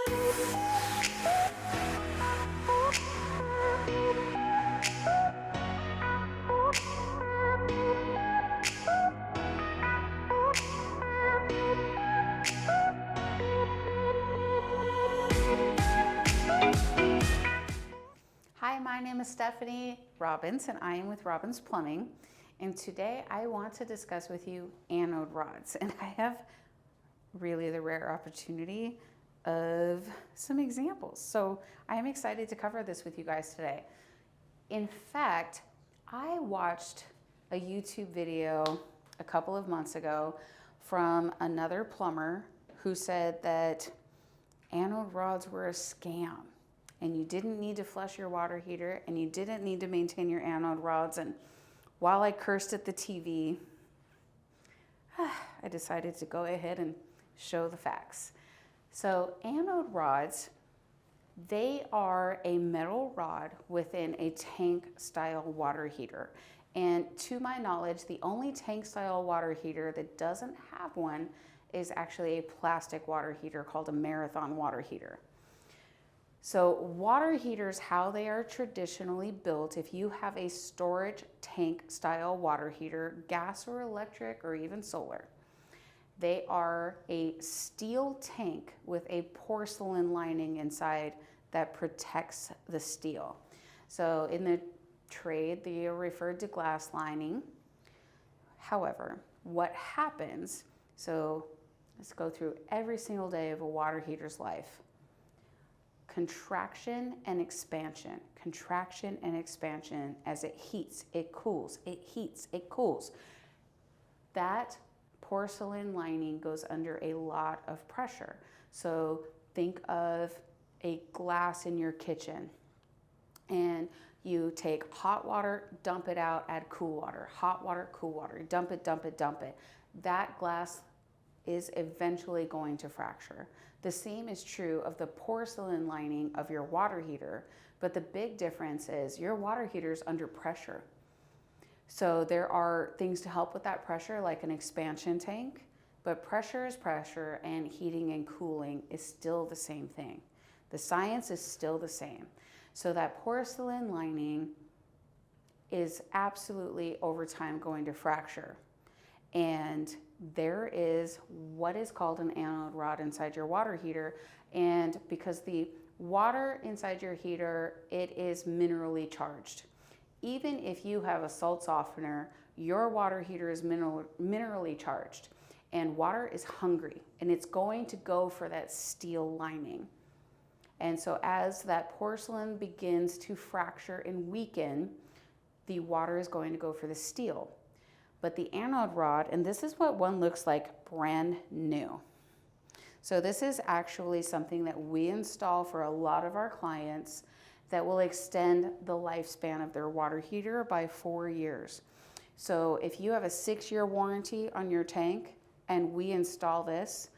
Hi, my name is Stephanie Robbins and I am with Robbins Plumbing. And today I want to discuss with you anode rods. And I have really the rare opportunity of some examples. So I am excited to cover this with you guys today. In fact, I watched a YouTube video a couple of months ago from another plumber who said that anode rods were a scam. And you didn't need to flush your water heater and you didn't need to maintain your anode rods. And while I cursed at the TV, I decided to go ahead and show the facts. So anode rods, they are a metal rod within a tank style water heater. And to my knowledge, the only tank style water heater that doesn't have one is actually a plastic water heater called a marathon water heater. So water heaters, how they are traditionally built, if you have a storage tank style water heater, gas or electric or even solar, they are a steel tank with a porcelain lining inside that protects the steel. So in the trade, they are referred to glass lining. However, what happens, so let's go through every single day of a water heater's life. Contraction and expansion as it heats, it cools, it heats, it cools. That porcelain lining goes under a lot of pressure. So think of a glass in your kitchen and you take hot water, dump it out, add cool water, hot water, cool water, dump it, dump it, dump it. That glass is eventually going to fracture. The same is true of the porcelain lining of your water heater, but the big difference is your water heater is under pressure. So there are things to help with that pressure, like an expansion tank, but pressure is pressure and heating and cooling is still the same thing. The science is still the same. So that porcelain lining is absolutely over time going to fracture. And there is what is called an anode rod inside your water heater. And because the water inside your heater, it is minerally charged. Even if you have a salt softener, your water heater is minerally charged. And water is hungry and it's going to go for that steel lining. And so as that porcelain begins to fracture and weaken, the water is going to go for the steel. But the anode rod, and this is what one looks like brand new. So this is actually something that we install for a lot of our clients that will extend the lifespan of their water heater by 4 years. So if you have a 6-year warranty on your tank and we install this,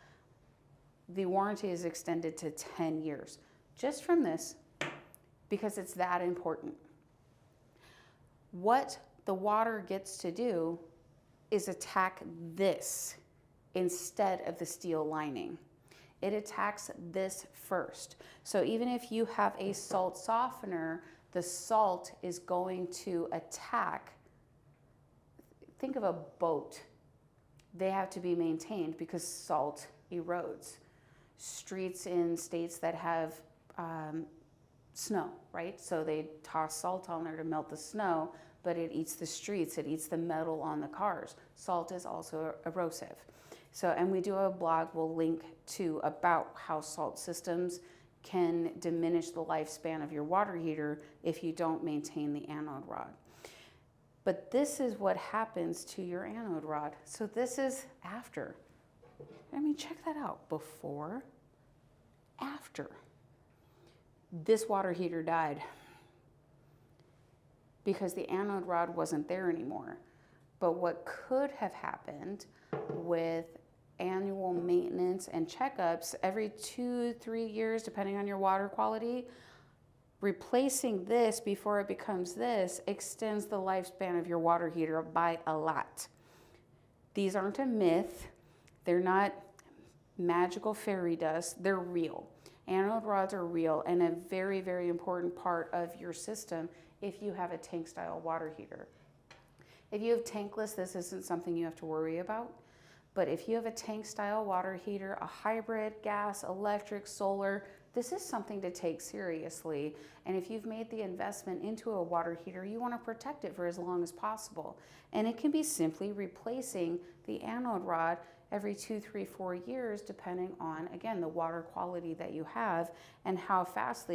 the warranty is extended to 10 years just from this, because it's that important. What the water gets to do is attack this instead of the steel lining. It attacks this first. So even if you have a salt softener, the salt is going to attack. Think of a boat. They have to be maintained because salt erodes. Streets in states that have snow, right? So they toss salt on there to melt the snow, but it eats the streets, it eats the metal on the cars. Salt is also erosive. So, and we do have a blog we'll link to about how salt systems can diminish the lifespan of your water heater if you don't maintain the anode rod. But this is what happens to your anode rod. So this is after. I mean, check that out. Before, after. This water heater died because the anode rod wasn't there anymore. But what could have happened with annual maintenance and checkups every 2-3 years, depending on your water quality, replacing this before it becomes this extends the lifespan of your water heater by a lot. These aren't a myth. They're not magical fairy dust. They're real. Anode rods are real and a very, very important part of your system if you have a tank style water heater. If you have tankless, this isn't something you have to worry about. But if you have a tank style water heater, a hybrid, gas, electric, solar, this is something to take seriously. And if you've made the investment into a water heater, you want to protect it for as long as possible. And it can be simply replacing the anode rod every 2, 3, 4 years, depending on, again, the water quality that you have and how fast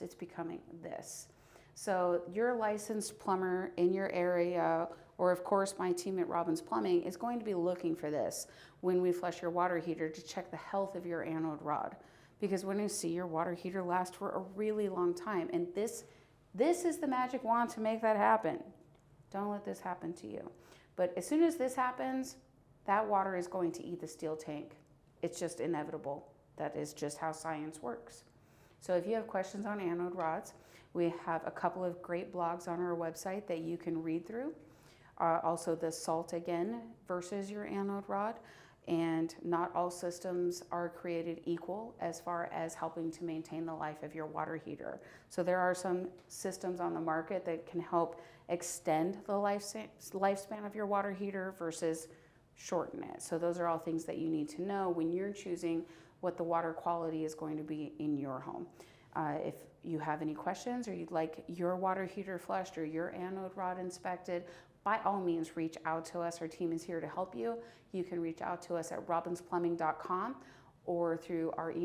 it's becoming this. So your licensed plumber in your area, or of course my team at Robbins Plumbing, is going to be looking for this when we flush your water heater to check the health of your anode rod. Because when you see your water heater last for a really long time, and this is the magic wand to make that happen. Don't let this happen to you. But as soon as this happens, that water is going to eat the steel tank. It's just inevitable. That is just how science works. So if you have questions on anode rods, we have a couple of great blogs on our website that you can read through. Also the salt again versus your anode rod. And not all systems are created equal as far as helping to maintain the life of your water heater. So there are some systems on the market that can help extend the lifespan of your water heater versus shorten it. So those are all things that you need to know when you're choosing what the water quality is going to be in your home. If you have any questions or you'd like your water heater flushed or your anode rod inspected, by all means, reach out to us. Our team is here to help you. You can reach out to us at robinsplumbing.com or through our email.